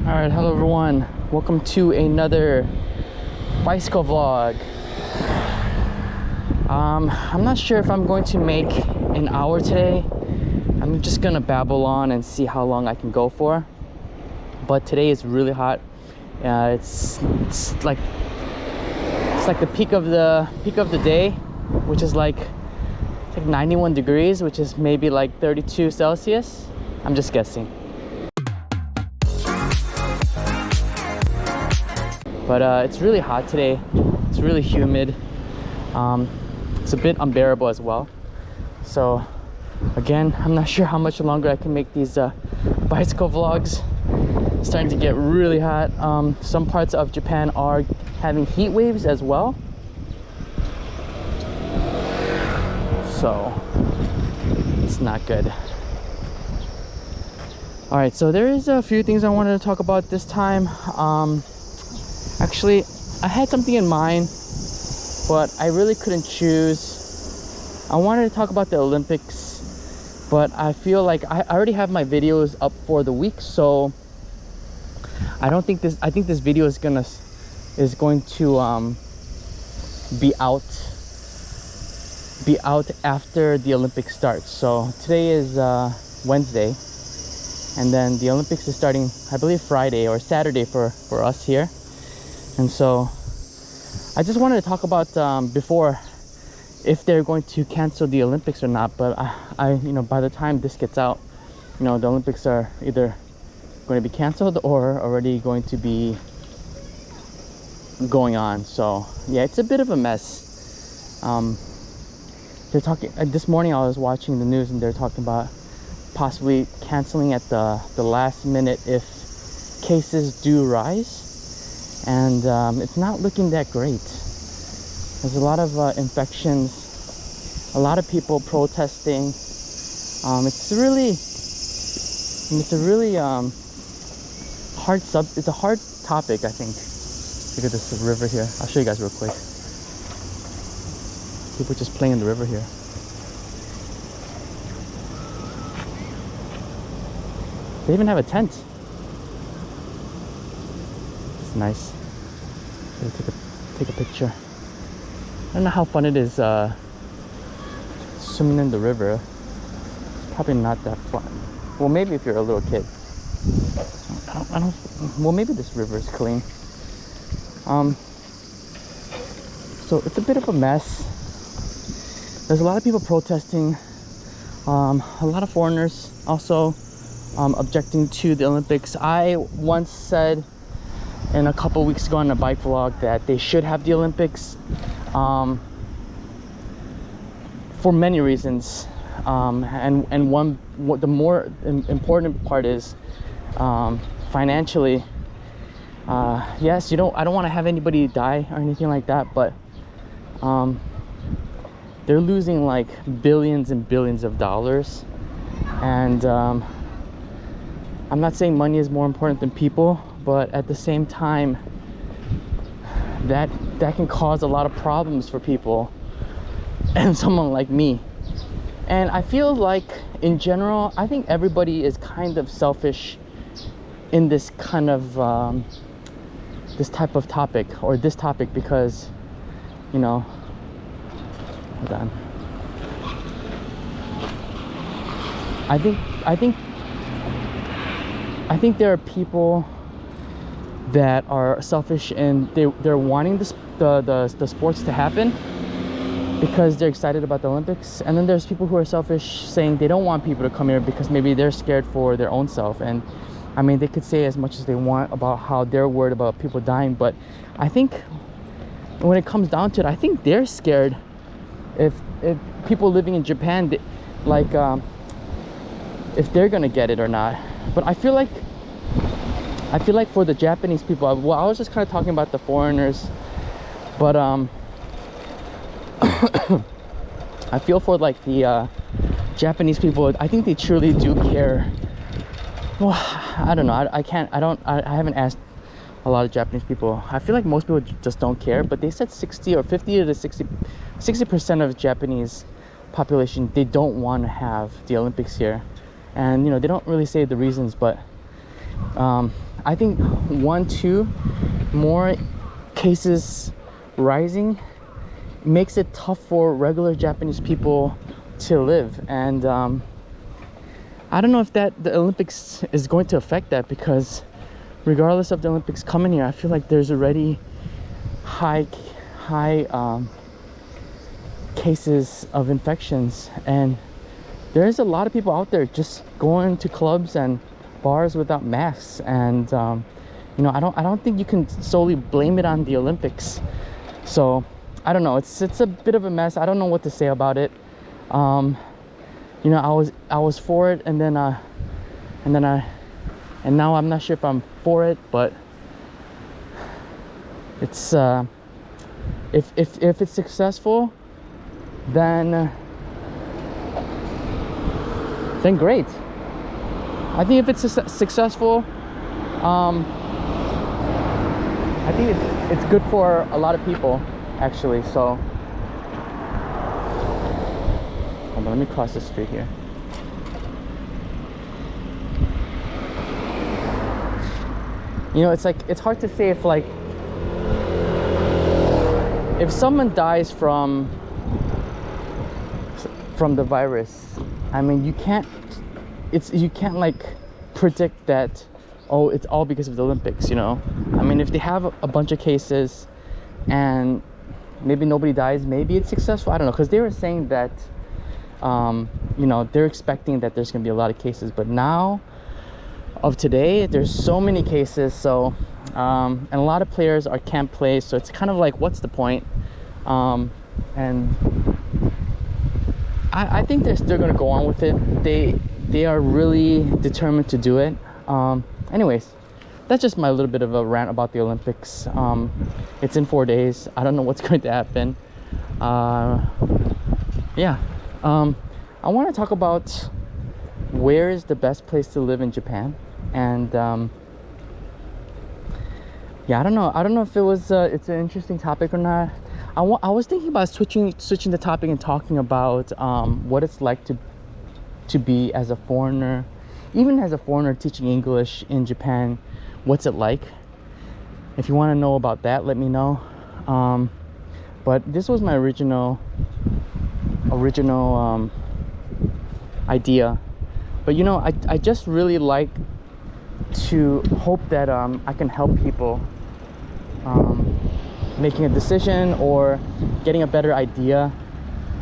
All right, hello everyone, welcome to another bicycle vlog. I'm not sure if I'm going to make an hour today. I'm just gonna babble on and see how long I can go for, but today is really hot. It's like the peak of the day, which is like 91 degrees, which is maybe like 32 Celsius. I'm just guessing. But it's really hot today. It's really humid. It's a bit unbearable as well. So again, I'm not sure how much longer I can make these bicycle vlogs. It's starting to get really hot. Some parts of Japan are having heat waves as well. So it's not good. All right, so there is a few things I wanted to talk about this time. Actually, I had something in mind, but I really couldn't choose. I wanted to talk about the Olympics, but I feel like I already have my videos up for the week, so I think this video is going to be out after the Olympics starts. So today is Wednesday, and then the Olympics is starting, I believe, Friday or Saturday for us here. And so I just wanted to talk about before if they're going to cancel the Olympics or not. But I by the time this gets out, the Olympics are either going to be canceled or already going to be going on. So yeah, it's a bit of a mess. They're talking this morning. I was watching the news and they're talking about possibly canceling at the last minute if cases do rise. And it's not looking that great. There's a lot of infections, a lot of people protesting. It's a really it's a hard topic, I think. Look at this river here. I'll show you guys real quick. People just playing in the river here. They even have a tent. It's nice. Take a picture. I don't know how fun it is swimming in the river. It's probably not that fun. Well, maybe if you're a little kid. I don't. Well, maybe this river is clean. So it's a bit of a mess. There's a lot of people protesting. A lot of foreigners also objecting to the Olympics. I once said a couple weeks ago on a bike vlog that they should have the Olympics for many reasons, and the more important part is financially. Yes, I don't want to have anybody die or anything like that, but they're losing like billions and billions of dollars, and I'm not saying money is more important than people, but at the same time, that can cause a lot of problems for people and someone like me. And I feel like in general, I think everybody is kind of selfish in this kind of this type of topic, or this topic, because hold on. I think there are people that are selfish and they're wanting the sports to happen because they're excited about the Olympics, and then there's people who are selfish saying they don't want people to come here because maybe they're scared for their own self. And I mean, they could say as much as they want about how they're worried about people dying, but I think when it comes down to it, I think they're scared if people living in Japan, if they're gonna get it or not. But I feel like for the Japanese people, well, I was just kind of talking about the foreigners, but I feel for like the Japanese people. I think they truly do care. Well, I don't know. I haven't asked a lot of Japanese people. I feel like most people just don't care, but they said 60 or 50 to 60% of Japanese population, they don't want to have the Olympics here. And they don't really say the reasons, but I think more cases rising makes it tough for regular Japanese people to live. And I don't know if the Olympics is going to affect that, because regardless of the Olympics coming here, I feel like there's already high cases of infections, and there's a lot of people out there just going to clubs and bars without masks. And you know, I don't think you can solely blame it on the Olympics. So I don't know, it's a bit of a mess. I don't know what to say about it. You know, I was for it, and now I'm not sure if I'm for it. But it's if it's successful, then great. I think if it's successful, I think it's good for a lot of people, actually. So hold on, let me cross the street here. You know, it's hard to say if someone dies from the virus. I mean, you can't like predict that, oh, it's all because of the Olympics, you know. I mean, if they have a bunch of cases and maybe nobody dies, maybe it's successful. I don't know, because they were saying that you know, they're expecting that there's gonna be a lot of cases, but now of today there's so many cases. So and a lot of players can't play, so it's kind of like, what's the point? And I think they're gonna go on with it. They are really determined to do it. Anyways, that's just my little bit of a rant about the Olympics. It's in 4 days. I don't know what's going to happen. Yeah. I want to talk about where is the best place to live in Japan. And yeah, I don't know if it's an interesting topic or not. I was thinking about switching the topic and talking about what it's like to be as a foreigner, even as a foreigner teaching English in Japan. What's it like? If you want to know about that, let me know. But this was my original idea. But you know, I just really like to hope that I can help people making a decision or getting a better idea.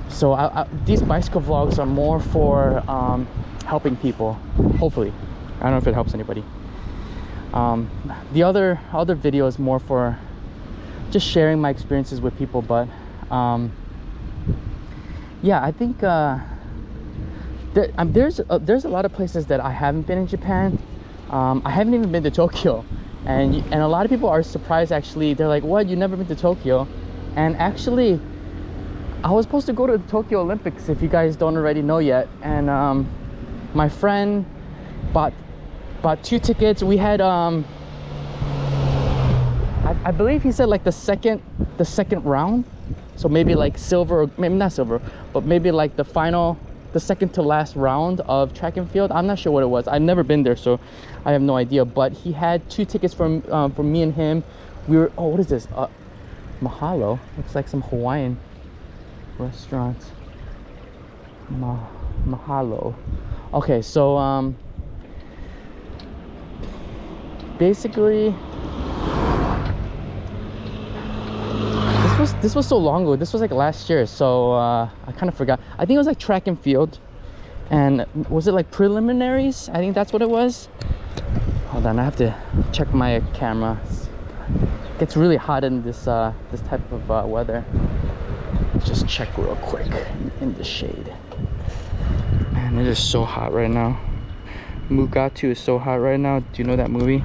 So these bicycle vlogs are more for helping people, hopefully. I don't know if it helps anybody. The other video is more for just sharing my experiences with people. But yeah, I think there's a lot of places that I haven't been in Japan. I haven't even been to Tokyo, and a lot of people are surprised, actually. They're like, what, you never been to Tokyo? And actually, I was supposed to go to the Tokyo Olympics, if you guys don't already know yet. And my friend bought 2 tickets. We had I believe he said like the second round, so maybe like silver, or maybe not silver, but maybe like the second to last round of track and field. I'm not sure what it was. I've never been there, so I have no idea. But he had 2 tickets for me and him. We were, oh, what is this? Mahalo. Looks like some Hawaiian restaurant. Mahalo. Okay, so basically, this was so long ago. This was like last year, so I kind of forgot. I think it was like track and field. And was it like preliminaries? I think that's what it was. Hold on, I have to check my camera. It gets really hot in this type of weather. Let's just check real quick in the shade. Man, it is so hot right now. Mugatu is so hot right now. Do you know that movie?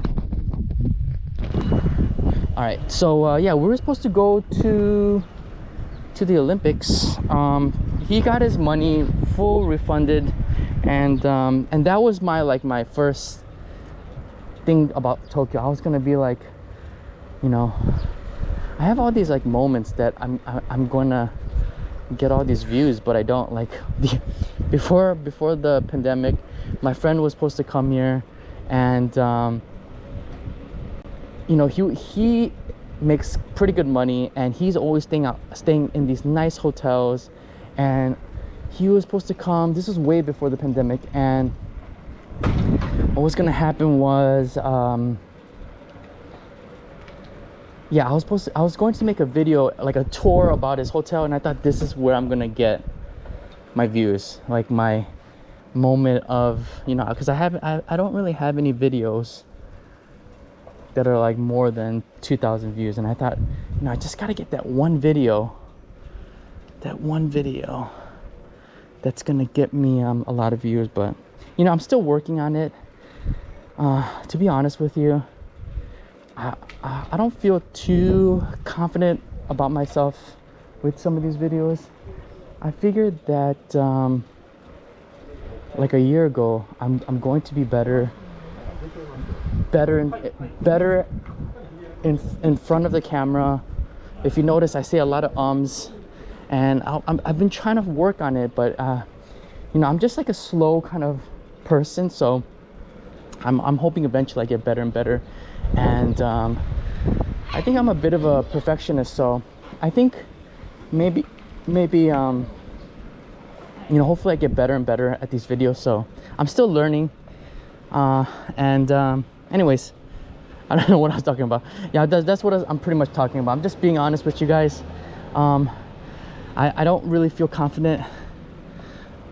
All right, so yeah, we were supposed to go to the Olympics. He got his money full refunded, and that was my first thing about Tokyo. I was gonna be like, you know, I have all these like moments that I'm gonna get all these views, but I don't. Like before the pandemic, my friend was supposed to come here, and you know, he makes pretty good money, and he's always staying in these nice hotels. And he was supposed to come, this was way before the pandemic, and what was gonna happen was yeah, I was going to make a video, like a tour about his hotel, and I thought this is where I'm gonna get my views, like my moment of, you know, because I don't really have any videos that are like more than 2,000 views, and I thought, you know, I just gotta get that one video that's gonna get me a lot of views. But you know, I'm still working on it. To be honest with you, I don't feel too confident about myself with some of these videos. I figured that like a year ago, I'm going to be better in front of the camera. If you notice, I say a lot of ums, and I've been trying to work on it, but you know, I'm just like a slow kind of person, so I'm hoping eventually I get better and better. And I think I'm a bit of a perfectionist, so I think maybe you know, hopefully I get better and better at these videos. So I'm still learning. Anyways, I don't know what I was talking about. Yeah, that's what I'm pretty much talking about. I'm just being honest with you guys. I don't really feel confident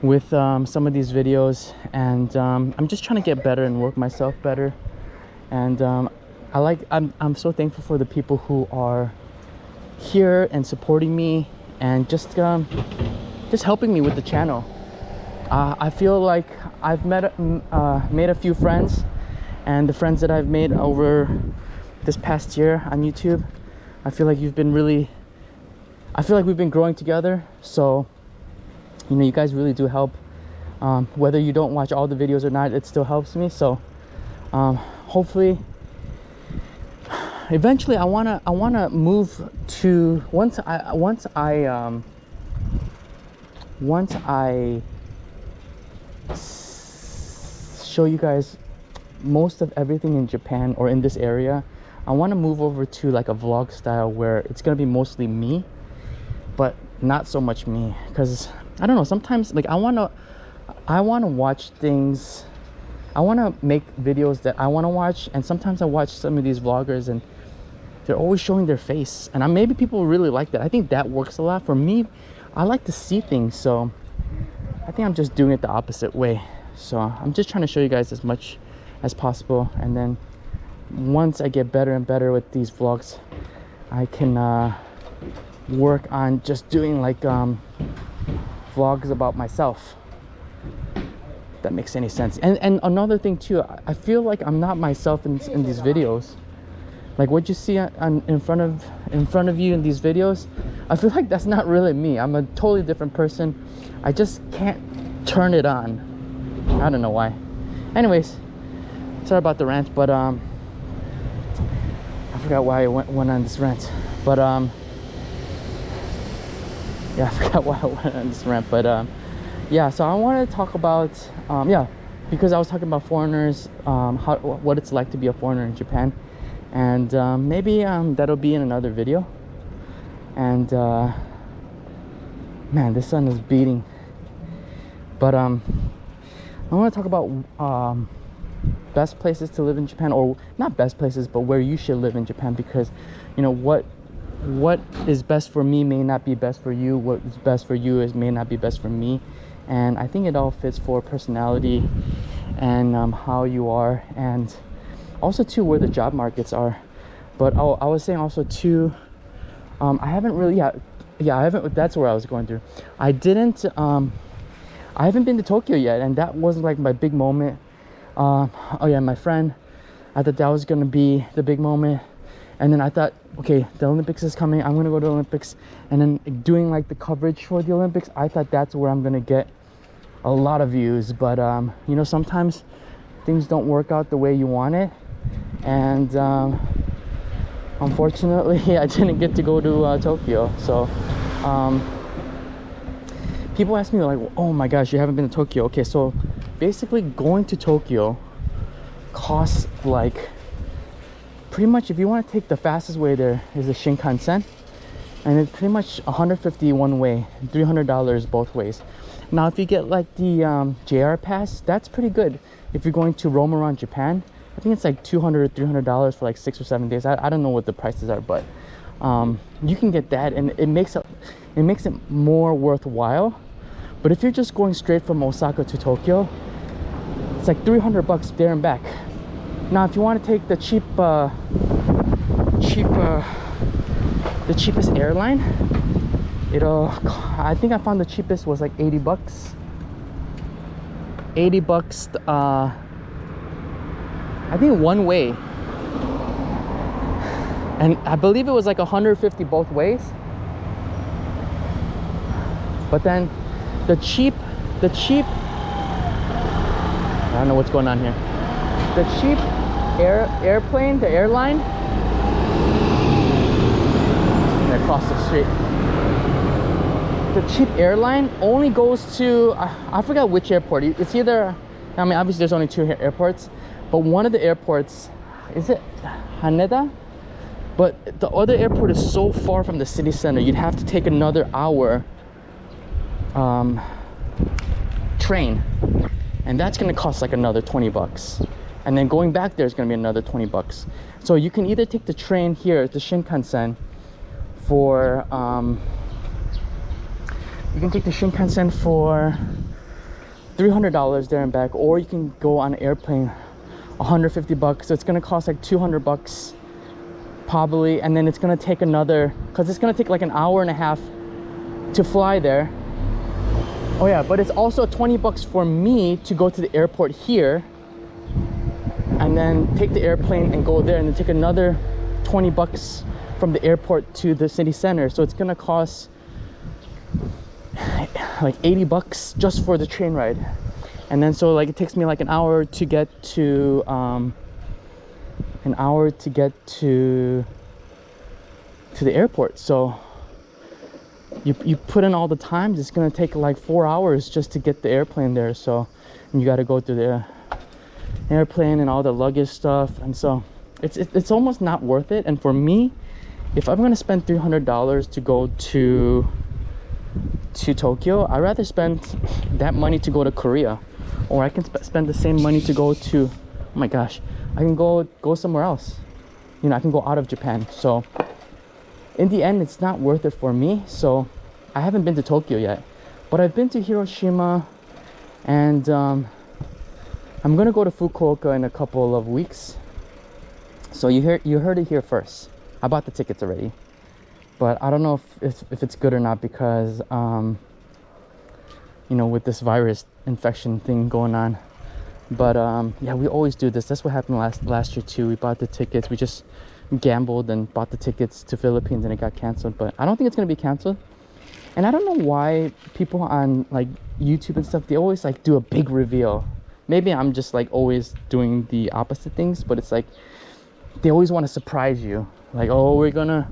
with some of these videos, and I'm just trying to get better and work myself better. And I'm so thankful for the people who are here and supporting me, and just helping me with the channel. I feel like I've made a few friends, and the friends that I've made over this past year on YouTube, I feel like we've been growing together. So, you know, you guys really do help. Whether you don't watch all the videos or not, it still helps me. So hopefully eventually I wanna move to, once I show you guys most of everything in Japan or in this area, I want to move over to like a vlog style where it's gonna be mostly me, but not so much me, because I don't know, sometimes like I want to watch things, I want to make videos that I want to watch, and sometimes I watch some of these vloggers and they're always showing their face, and maybe people really like that. I think that works a lot for me. I like to see things, so I think I'm just doing it the opposite way. So I'm just trying to show you guys as much as possible, and then once I get better and better with these vlogs, I can work on just doing like vlogs about myself, if that makes any sense. And another thing too, I feel like I'm not myself in these videos. Like what you see in front of you in these videos, I feel like that's not really me. I'm a totally different person. I just can't turn it on. I don't know why. Anyways, sorry about the rant, but I forgot why I went on this rant. But yeah, I forgot why I went on this rant. But yeah, so I wanted to talk about yeah, because I was talking about foreigners, what it's like to be a foreigner in Japan. And maybe that'll be in another video. And man, the sun is beating. But I want to talk about best places to live in Japan, or not best places, but where you should live in Japan, because you know what is best for me may not be best for you. What is best for you may not be best for me. And I think it all fits for personality and how you are, and also too where the job markets are. But I was saying also too, I haven't really, I haven't, that's where I was going through. I haven't been to Tokyo yet, and that wasn't like my big moment. Oh yeah, my friend, I thought that was gonna be the big moment, and then I thought, okay, the Olympics is coming, I'm gonna go to the Olympics, and then doing like the coverage for the Olympics, I thought that's where I'm gonna get a lot of views. But you know, sometimes things don't work out the way you want it, and unfortunately I didn't get to go to Tokyo. So people ask me like, oh my gosh, you haven't been to Tokyo. Okay, so basically going to Tokyo costs like pretty much, if you want to take the fastest way, there is a Shinkansen, and it's pretty much 150 one way, $300 both ways. Now if you get like the JR pass, that's pretty good if you're going to roam around Japan. I think it's like $200 or $300 for like 6 or 7 days. I don't know what the prices are, but you can get that, and it makes it more worthwhile. But if you're just going straight from Osaka to Tokyo, it's like $300 there and back. Now if you want to take the the cheapest airline, I think I found the cheapest was like $80. $80 I think one way, and I believe it was like 150 both ways. But then the cheap I don't know what's going on here. The cheap airplane, the airline, and across the street. The cheap airline only goes to I forgot which airport. It's either, I mean, obviously there's only 2 airports, but one of the airports, is it Haneda? But the other airport is so far from the city center, you'd have to take another hour train, and that's gonna cost like another $20. And then going back there is gonna be another $20. So you can either take the train here, the Shinkansen, for you can take the Shinkansen for $300 there and back, or you can go on an airplane, $150. So it's gonna cost like $200 probably, and then it's gonna take another, because it's gonna take like an hour and a half to fly there. Oh yeah, but it's also $20 for me to go to the airport here, and then take the airplane and go there, and then take another $20 from the airport to the city center. So it's gonna cost like $80 just for the train ride. And then so like it takes me like an hour to get to the airport. So you put in all the times, it's gonna take like 4 hours just to get the airplane there. So you got to go through the airplane and all the luggage stuff, and so it's almost not worth it. And for me, if I'm gonna spend $300 to go to Tokyo, I'd rather spend that money to go to Korea, or I can spend the same money to go to, oh my gosh, I can go somewhere else. You know, I can go out of Japan. So in the end, it's not worth it for me. So I haven't been to Tokyo yet, but I've been to Hiroshima, and I'm gonna go to Fukuoka in a couple of weeks. So you heard it here first. I bought the tickets already, but I don't know if it's good or not, because you know, with this virus infection thing going on. But yeah, we always do this. That's what happened last year too. We bought the tickets, we just gambled and bought the tickets to Philippines, and it got canceled. But I don't think it's gonna be canceled. And I don't know why people on like YouTube and stuff, they always like do a big reveal. Maybe I'm just like always doing the opposite things, but it's like they always want to surprise you. Like, oh, we're gonna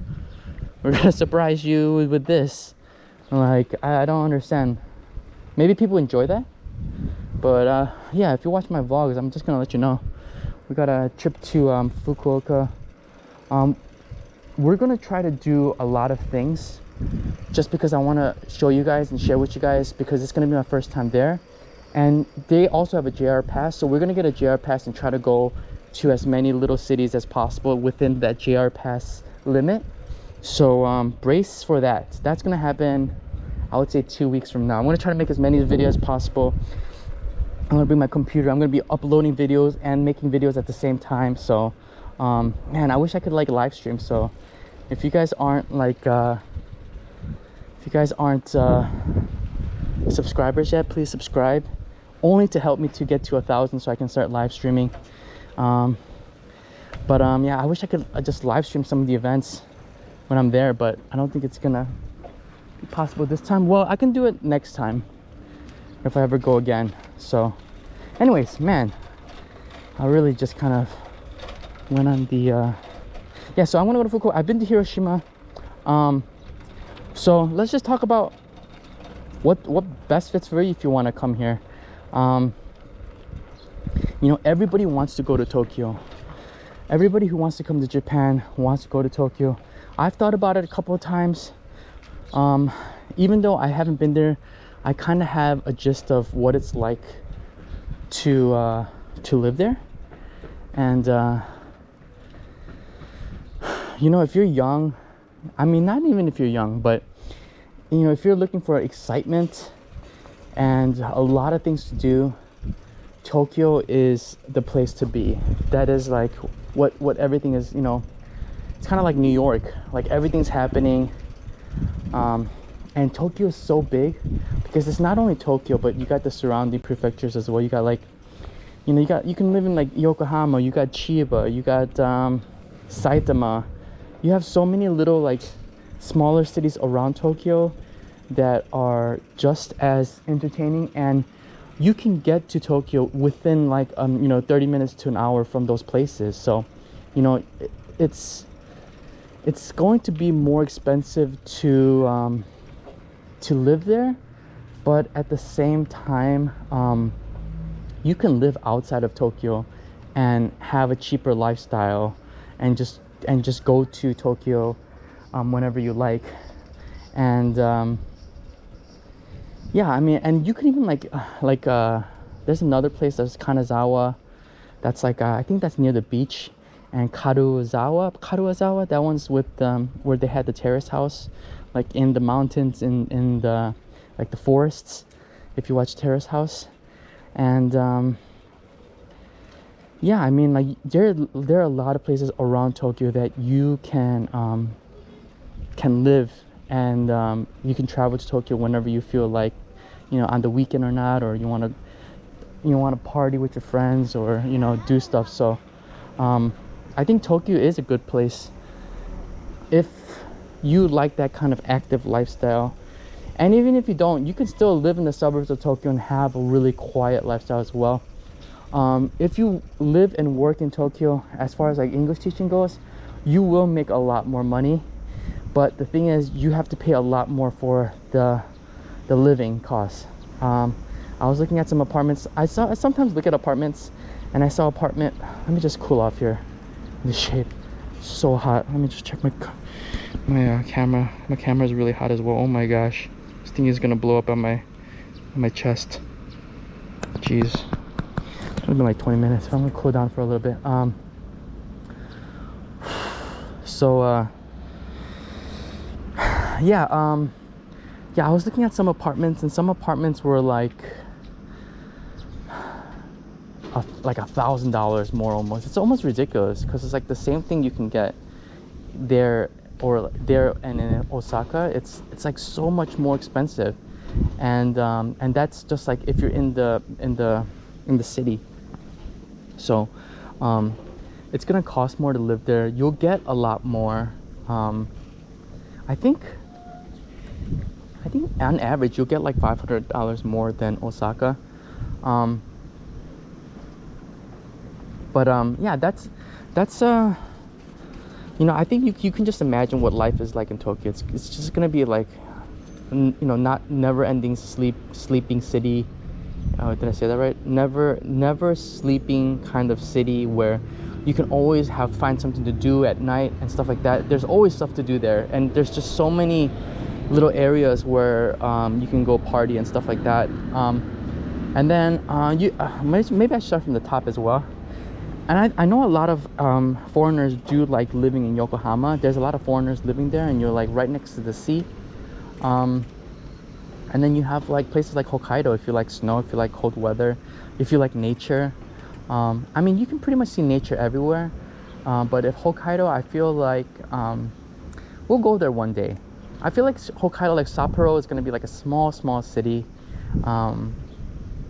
surprise you with this. Like, I don't understand. Maybe people enjoy that, but yeah, if you watch my vlogs, I'm just gonna let you know we got a trip to Fukuoka. We're gonna try to do a lot of things just because I want to show you guys and share with you guys, because it's gonna be my first time there. And they also have a JR pass, so we're gonna get a JR pass and try to go to as many little cities as possible within that JR pass limit. So brace for that. That's gonna happen, I would say 2 weeks from now. I'm gonna try to make as many videos as possible. I'm gonna bring my computer. I'm gonna be uploading videos and making videos at the same time. So man, I wish I could like live stream. So if you guys aren't like subscribers yet, please subscribe, only to help me to get to 1,000 so I can start live streaming. Yeah, I wish I could just live stream some of the events when I'm there, but I don't think it's gonna be possible this time. Well, I can do it next time if I ever go again. So anyways, man, I really just kind of went on the yeah, so I want to go to Fukuoka. I've been to Hiroshima. So let's just talk about what best fits for you if you want to come here. You know, everybody wants to go to Tokyo. Everybody who wants to come to Japan wants to go to Tokyo. I've thought about it a couple of times. Even though I haven't been there, I kind of have a gist of what it's like to live there. And you know, if you're young, I mean, not even if you're young, but you know, if you're looking for excitement and a lot of things to do, Tokyo is the place to be. That is like what everything is, you know. It's kind of like New York, like everything's happening. And Tokyo is so big because it's not only Tokyo, but you got the surrounding prefectures as well. You got like, you know, you can live in like Yokohama, you got Chiba, you got Saitama. You have so many little like smaller cities around Tokyo that are just as entertaining, and you can get to Tokyo within like you know, 30 minutes to an hour from those places. So you know, it's going to be more expensive to live there, but at the same time you can live outside of Tokyo and have a cheaper lifestyle and just go to Tokyo whenever you like. And yeah, I mean, and you can even like there's another place, there's Kanazawa, that's like I think that's near the beach, and Karuizawa, that one's with where they had the terrace house, like in the mountains, in the like the forests, if you watch Terrace House. And yeah, I mean, like there are a lot of places around Tokyo that you can live, and you can travel to Tokyo whenever you feel like, you know, on the weekend or not, or you want to party with your friends, or you know, do stuff. So I think Tokyo is a good place if you like that kind of active lifestyle. And even if you don't, you can still live in the suburbs of Tokyo and have a really quiet lifestyle as well. If you live and work in Tokyo, as far as like English teaching goes, you will make a lot more money. But the thing is, you have to pay a lot more for the living costs. I was looking at some apartments. I sometimes look at apartments, and I saw apartment. Let me just cool off here in the shade. It's so hot. Let me just check my camera. My camera is really hot as well. Oh my gosh, this thing is gonna blow up on my chest. Jeez, it's been like 20 minutes. I'm gonna cool down for a little bit. Yeah, I was looking at some apartments, and some apartments were like $1,000 more almost. It's almost ridiculous because it's like the same thing you can get there and in Osaka. It's like so much more expensive, and that's just like if you're in the city. So it's gonna cost more to live there. You'll get a lot more. I think on average you'll get like $500 more than Osaka. Yeah, that's you know, I think you can just imagine what life is like in Tokyo. It's just gonna be like, you know, not never-ending sleeping city. Did I say that right? Never sleeping kind of city where you can always find something to do at night and stuff like that. There's always stuff to do there, and there's just so many little areas where you can go party and stuff like that. And then maybe I should start from the top as well. And I know a lot of foreigners do like living in Yokohama. There's a lot of foreigners living there, and you're like right next to the sea. And then you have like places like Hokkaido if you like snow, if you like cold weather, if you like nature. I mean, you can pretty much see nature everywhere. But if Hokkaido, I feel like we'll go there one day. I feel like Hokkaido, like Sapporo, is going to be like a small city.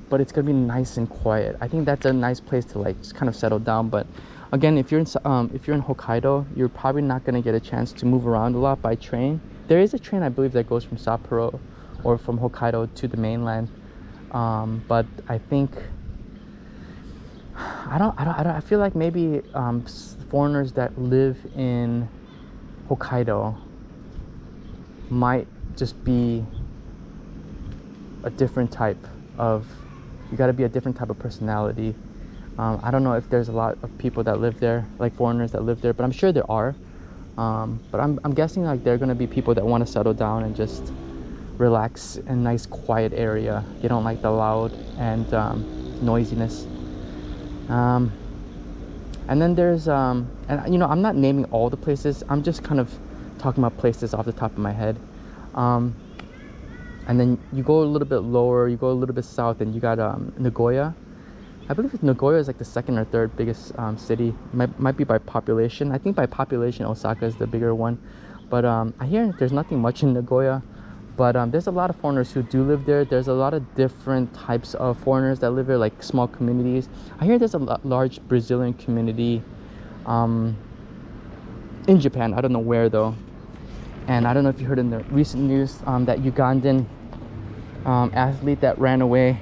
But it's gonna be nice and quiet. I think that's a nice place to like just kind of settle down. But again, if you're in Hokkaido, you're probably not gonna get a chance to move around a lot by train. There is a train, I believe, that goes from Sapporo or from Hokkaido to the mainland. But I think I feel like maybe foreigners that live in Hokkaido might just be a different type of, you got to be a different type of personality I don't know if there's a lot of people that live there, like foreigners that live there, but I'm sure there are. But I'm guessing like they're gonna be people that want to settle down and just relax in a nice quiet area. They don't like the loud and noisiness. And then there's and you know, I'm not naming all the places, I'm just kind of talking about places off the top of my head. And then you go a little bit lower, you go a little bit south, and you got Nagoya. I believe Nagoya is like the second or third biggest city. Might be by population. I think by population Osaka is the bigger one, but I hear there's nothing much in Nagoya. But there's a lot of foreigners who do live there. There's a lot of different types of foreigners that live there, like small communities. I hear there's a large Brazilian community in Japan. I don't know where though. And I don't know if you heard in the recent news that Ugandan athlete that ran away.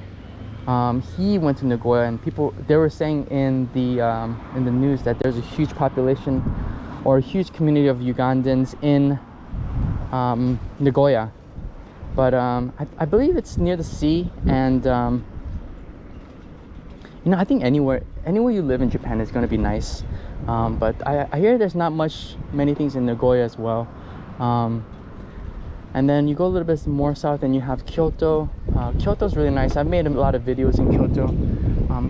He went to Nagoya, and they were saying in the news that there's a huge population or a huge community of Ugandans in Nagoya. But I believe it's near the sea, and you know, I think anywhere you live in Japan is going to be nice. But I hear there's not many things in Nagoya as well. And then you go a little bit more south and you have Kyoto. Kyoto's really nice. I've made a lot of videos in Kyoto.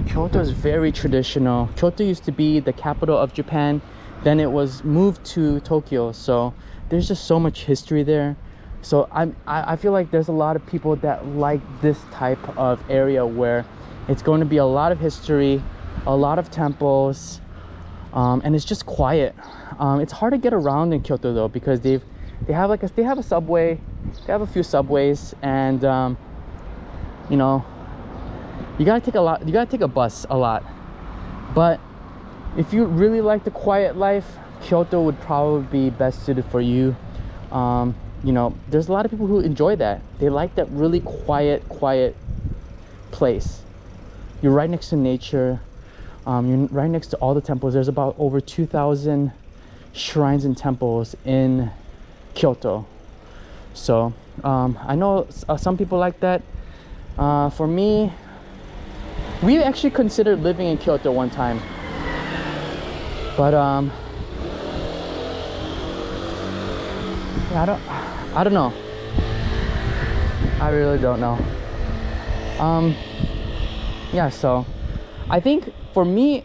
Kyoto is very traditional. Kyoto used to be the capital of Japan, then it was moved to Tokyo, so there's just so much history there. So I feel like there's a lot of people that like this type of area where it's going to be a lot of history, a lot of temples, and it's just quiet. It's hard to get around in Kyoto though, because they have a subway, they have a few subways, and you know, you gotta take a bus a lot. But if you really like the quiet life, Kyoto would probably be best suited for you. You know, there's a lot of people who enjoy that. They like that really quiet place. You're right next to nature. You're right next to all the temples. There's about over 2,000 shrines and temples in Kyoto. So I know some people like that. For me, we actually considered living in Kyoto one time, but I don't know. I really don't know. Yeah, so I think for me,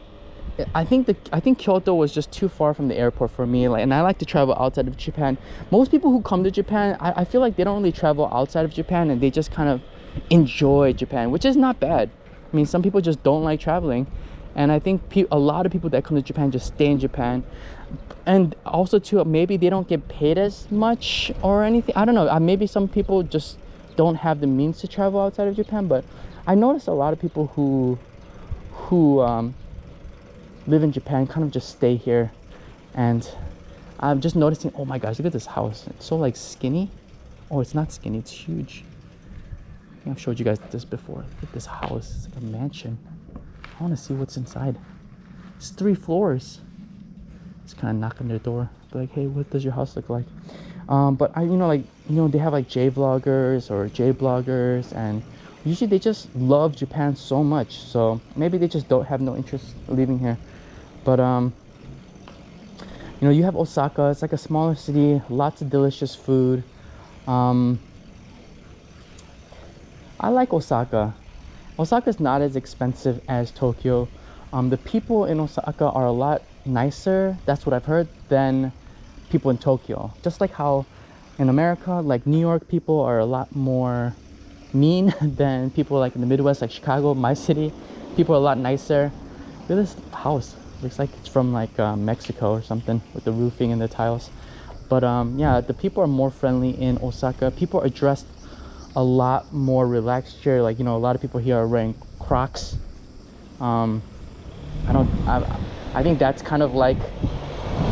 I think Kyoto was just too far from the airport for me. Like, and I like to travel outside of Japan. Most people who come to Japan, I feel like they don't really travel outside of Japan, and they just kind of enjoy Japan, which is not bad. I mean, some people just don't like traveling, and I think a lot of people that come to Japan just stay in Japan. And also too, maybe they don't get paid as much or anything. I don't know. Maybe some people just don't have the means to travel outside of Japan. But I noticed a lot of people who live in Japan kind of just stay here. And I'm just noticing, oh my gosh, look at this house. It's so like skinny. Oh, it's not skinny, it's huge. I think I've showed you guys this before. Look at this house. It's like a mansion. I want to see what's inside. It's 3 floors. Just kind of knock on their door, be like, hey, what does your house look like? But they have like J vloggers or J bloggers, and usually they just love Japan so much, so maybe they just don't have no interest in leaving here. But you have Osaka. It's like a smaller city, lots of delicious food. I like Osaka. Osaka's not as expensive as Tokyo. The people in Osaka are a lot nicer, that's what I've heard, than people in Tokyo. Just like how in America, like New York people are a lot more mean than people like in the Midwest, like Chicago, my city. People are a lot nicer. Look at this house. Looks like it's from like Mexico or something, with the roofing and the tiles. But yeah, the people are more friendly in Osaka. People are dressed a lot more relaxed here. Like, a lot of people here are wearing Crocs. I think that's kind of like,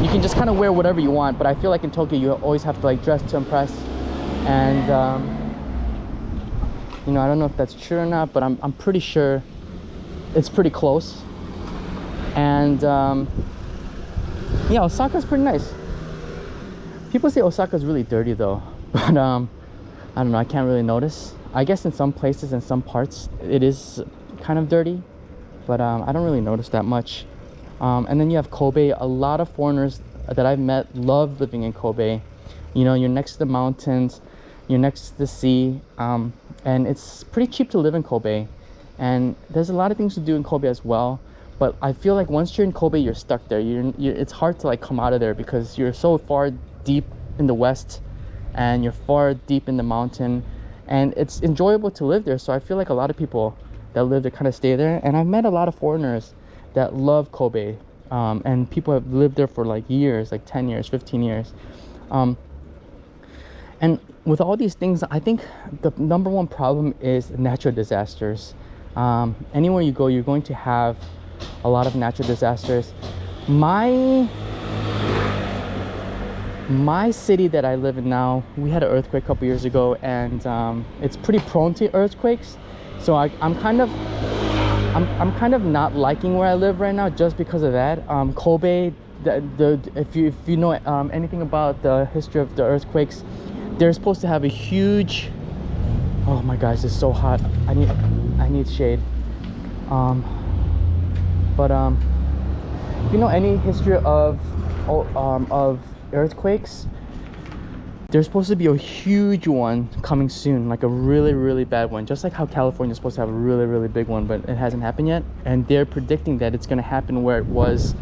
you can just kind of wear whatever you want, but I feel like in Tokyo you always have to like dress to impress. And I don't know if that's true or not, but I'm pretty sure it's pretty close. And yeah, Osaka's pretty nice. People say Osaka's really dirty though, but I don't know, I can't really notice. I guess in some places and some parts it is kind of dirty, but I don't really notice that much. And then you have Kobe. A lot of foreigners that I've met love living in Kobe. You know, you're next to the mountains, you're next to the sea, and it's pretty cheap to live in Kobe. And there's a lot of things to do in Kobe as well. But I feel like once you're in Kobe, you're stuck there. It's hard to like come out of there because you're so far deep in the west, and you're far deep in the mountain, and it's enjoyable to live there. So I feel like a lot of people that live there kind of stay there. And I've met a lot of foreigners that love Kobe, and people have lived there for like years, like 10 years, 15 years. And with all these things, I think the number one problem is natural disasters. Anywhere you go, you're going to have a lot of natural disasters. My city that I live in now, we had an earthquake a couple years ago, and it's pretty prone to earthquakes. So I'm kind of not liking where I live right now just because of that. Kobe, if you know anything about the history of the earthquakes, they're supposed to have a huge, oh my gosh, it's so hot. I need shade. But if you know any history of earthquakes, there's supposed to be a huge one coming soon, like a really, really bad one, just like how California is supposed to have a really, really big one, but it hasn't happened yet. And they're predicting that it's going to happen where it was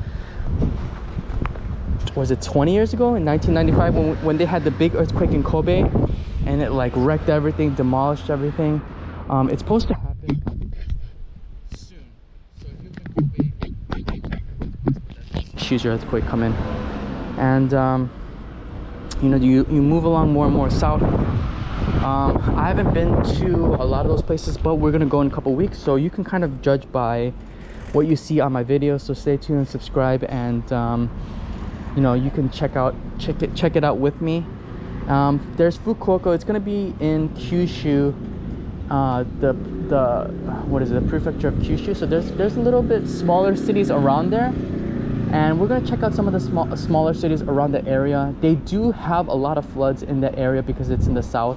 it 20 years ago in 1995 when they had the big earthquake in Kobe, and it like wrecked everything, demolished everything. It's supposed to happen soon. So if you live in Kobe, huge earthquake coming. And you know, you move along more and more south. I haven't been to a lot of those places, but we're gonna go in a couple weeks, so you can kind of judge by what you see on my videos. So stay tuned and subscribe, and you know, you can check it out with me. There's Fukuoka. It's gonna be in Kyushu, the prefecture of Kyushu. So there's a little bit smaller cities around there, and we're gonna check out some of the smaller cities around the area. They do have a lot of floods in that area because it's in the south.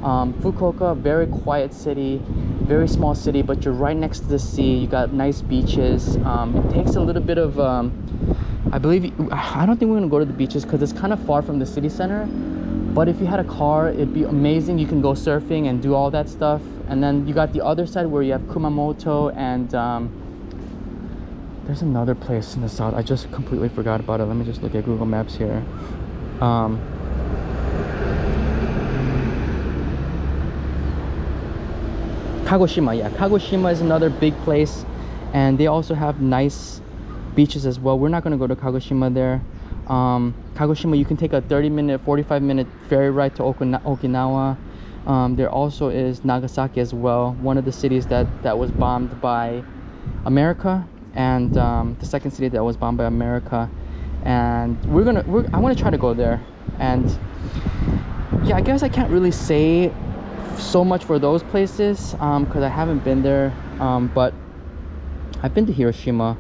Fukuoka, very quiet city, very small city, but you're right next to the sea. You got nice beaches. It takes a little bit of I don't think we're gonna go to the beaches because it's kind of far from the city center. But if you had a car, it'd be amazing. You can go surfing and do all that stuff. And then you got the other side where you have Kumamoto, and there's another place in the south. I just completely forgot about it. Let me just look at Google Maps here. Kagoshima, yeah. Kagoshima is another big place, and they also have nice beaches as well. We're not going to go to Kagoshima there. Kagoshima, you can take a 30-minute, 45-minute ferry ride to Okinawa. There also is Nagasaki as well, one of the cities that was bombed by America, and the second city that was bombed by America. And I want to try to go there. And yeah, I guess I can't really say so much for those places because I haven't been there, but I've been to Hiroshima.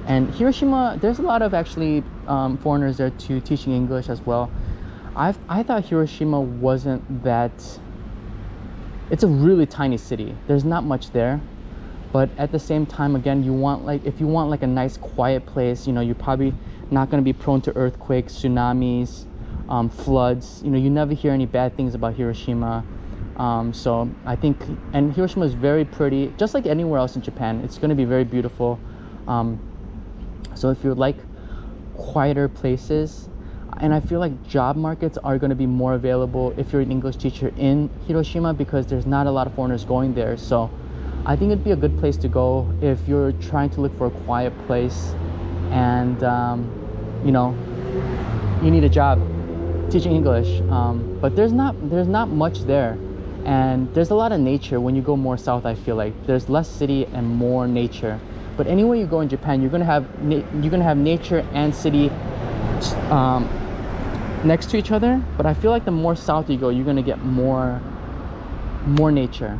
And Hiroshima, there's a lot of actually foreigners there too, teaching English as well. I thought Hiroshima wasn't that. It's a really tiny city. There's not much there, but at the same time, again, if you want like a nice quiet place, you know, you're probably not going to be prone to earthquakes, tsunamis, floods. You know, you never hear any bad things about Hiroshima. So I think, and Hiroshima is very pretty, just like anywhere else in Japan. It's going to be very beautiful. So if you like quieter places, and I feel like job markets are going to be more available if you're an English teacher in Hiroshima, because there's not a lot of foreigners going there. So I think it'd be a good place to go if you're trying to look for a quiet place, and you know, you need a job teaching English. But there's not much there, and there's a lot of nature when you go more south. I feel like there's less city and more nature. But anywhere you go in Japan, you're gonna have nature and city next to each other. But I feel like the more south you go, you're gonna get more nature.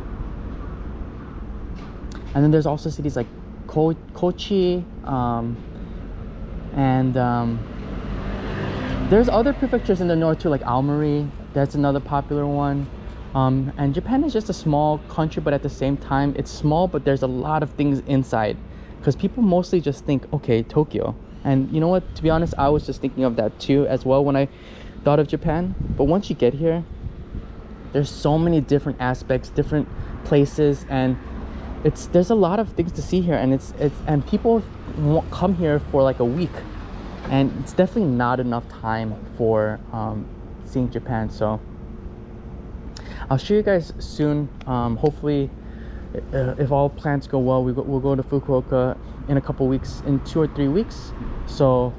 And then there's also cities like Kochi, and there's other prefectures in the north too, like Aomori. That's another popular one. And Japan is just a small country, but at the same time, it's small, but there's a lot of things inside because people mostly just think, okay, Tokyo. And you know what, to be honest, I was just thinking of that too as well when I thought of Japan. But once you get here, there's so many different aspects, different places, and there's a lot of things to see here, and and people come here for like a week, and it's definitely not enough time for seeing Japan. So I'll show you guys soon. Hopefully, if all plans go well, we'll go to Fukuoka in a couple weeks, in 2 or 3 weeks. So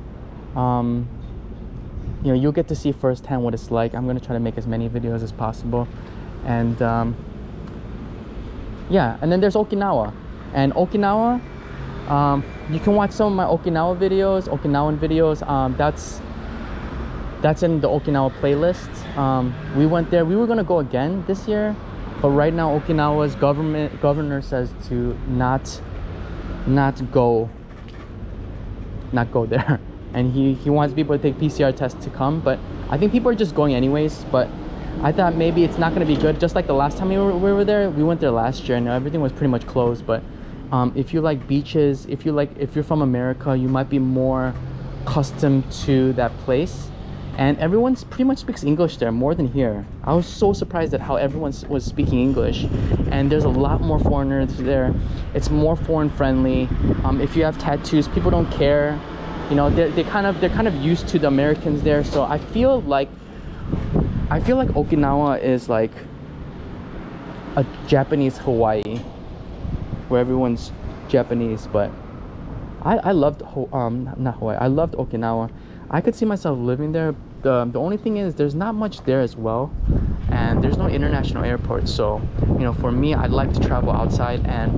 you know, you'll get to see firsthand what it's like. I'm gonna try to make as many videos as possible. And yeah, and then there's Okinawa. And Okinawa, you can watch some of my Okinawan videos. That's in the Okinawa playlist. We went there. We were gonna go again this year, but right now Okinawa's governor says to not go there. And he wants people to take PCR tests to come, but I think people are just going anyways. But I thought maybe it's not going to be good, just like the last time we were there. We went there last year and everything was pretty much closed. But if you like beaches, if you're from America, you might be more accustomed to that place. And everyone pretty much speaks English there more than here. I was so surprised at how everyone was speaking English, and there's a lot more foreigners there. It's more foreign friendly. If you have tattoos, people don't care. You know, they're kind of used to the Americans there. So I feel like Okinawa is like a Japanese Hawaii, where everyone's Japanese. But I loved not Hawaii. I loved Okinawa. I could see myself living there. The only thing is there's not much there as well, and there's no international airport. So you know, for me, I'd like to travel outside, and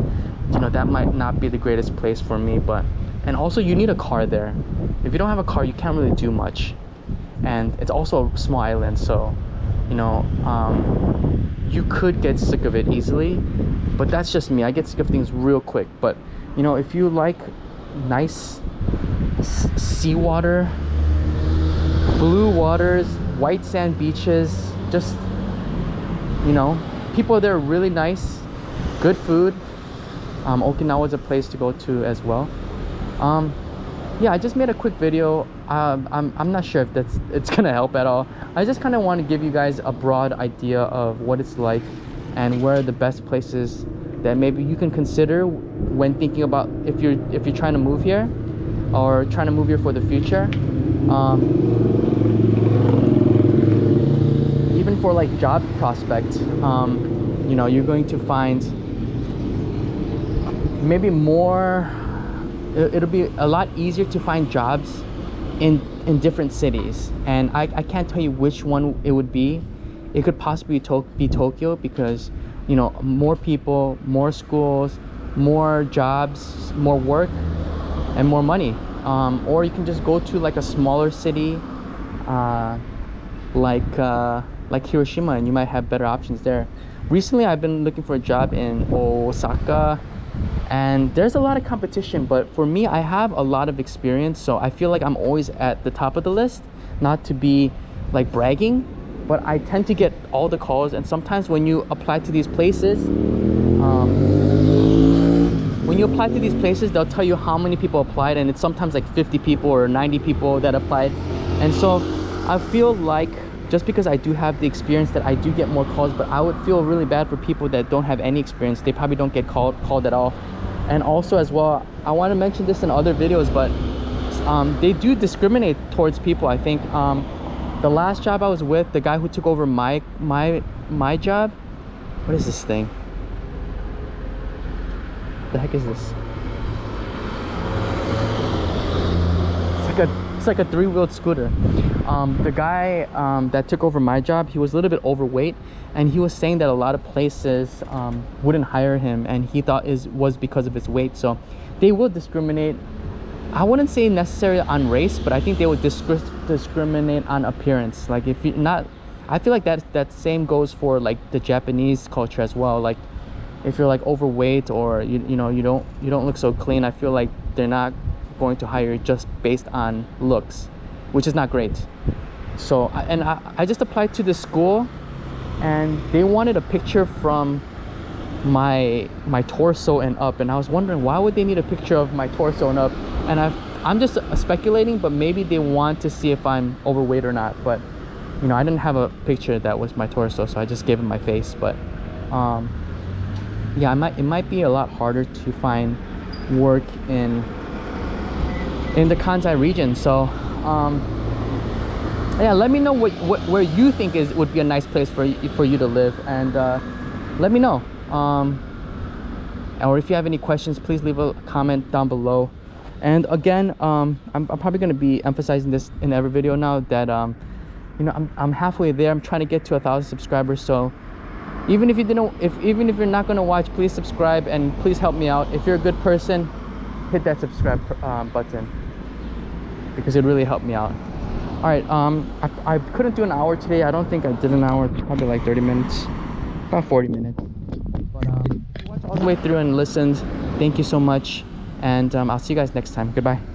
you know, that might not be the greatest place for me. But and also, you need a car there. If you don't have a car, you can't really do much. And it's also a small island, so you know, you could get sick of it easily. But that's just me. I get sick of things real quick. But you know, if you like nice seawater, blue waters, white sand beaches, just, you know, people there are really nice, good food. Okinawa is a place to go to as well. Yeah, I just made a quick video. I'm not sure if it's gonna help at all. I just kind of want to give you guys a broad idea of what it's like and where are the best places that maybe you can consider when thinking about if you're trying to move here or trying to move here for the future. Even for like job prospects, you know, you're going to find maybe more. It'll be a lot easier to find jobs in different cities, and I can't tell you which one it would be. It could possibly be Tokyo, because you know, more people, more schools, more jobs, more work, and more money. Or you can just go to like a smaller city, like Hiroshima, and you might have better options there. Recently, I've been looking for a job in Osaka, and there's a lot of competition, but for me, I have a lot of experience, so I feel like I'm always at the top of the list. Not to be like bragging, but I tend to get all the calls. And sometimes when you apply to these places, they'll tell you how many people applied, and it's sometimes like 50 people or 90 people that applied. And so I feel like just because I do have the experience, that I do get more calls, but I would feel really bad for people that don't have any experience. They probably don't get called at all. And also as well, I want to mention this in other videos, but they do discriminate towards people. I think the last job I was with, the guy who took over my job, what is this thing? The heck is this? It's like a 3-wheeled scooter. The guy that took over my job, he was a little bit overweight, and he was saying that a lot of places wouldn't hire him, and he thought it was because of his weight. So they will discriminate. I wouldn't say necessarily on race, but I think they would discriminate on appearance. Like if you're not, I feel like that same goes for like the Japanese culture as well. Like if you're like overweight, or you know, you don't look so clean, I feel like they're not going to hire you just based on looks, which is not great. So I just applied to the school, and they wanted a picture from my torso and up, and I was wondering why would they need a picture of my torso and up. And I'm just speculating, but maybe they want to see if I'm overweight or not. But you know, I didn't have a picture that was my torso, so I just gave them my face. But yeah, it might be a lot harder to find work in the Kansai region. So yeah, let me know where you think would be a nice place for you to live, and let me know. Or if you have any questions, please leave a comment down below. And again, I'm probably going to be emphasizing this in every video now, that you know, I'm halfway there. I'm trying to get to 1,000 subscribers. So even if even if you're not going to watch, please subscribe and please help me out. If you're a good person, hit that subscribe button, because it really helped me out. All right, I couldn't do an hour today. I don't think I did an hour. Probably like 30 minutes, about 40 minutes. But if you watched all the way through and listened, thank you so much. And I'll see you guys next time. Goodbye.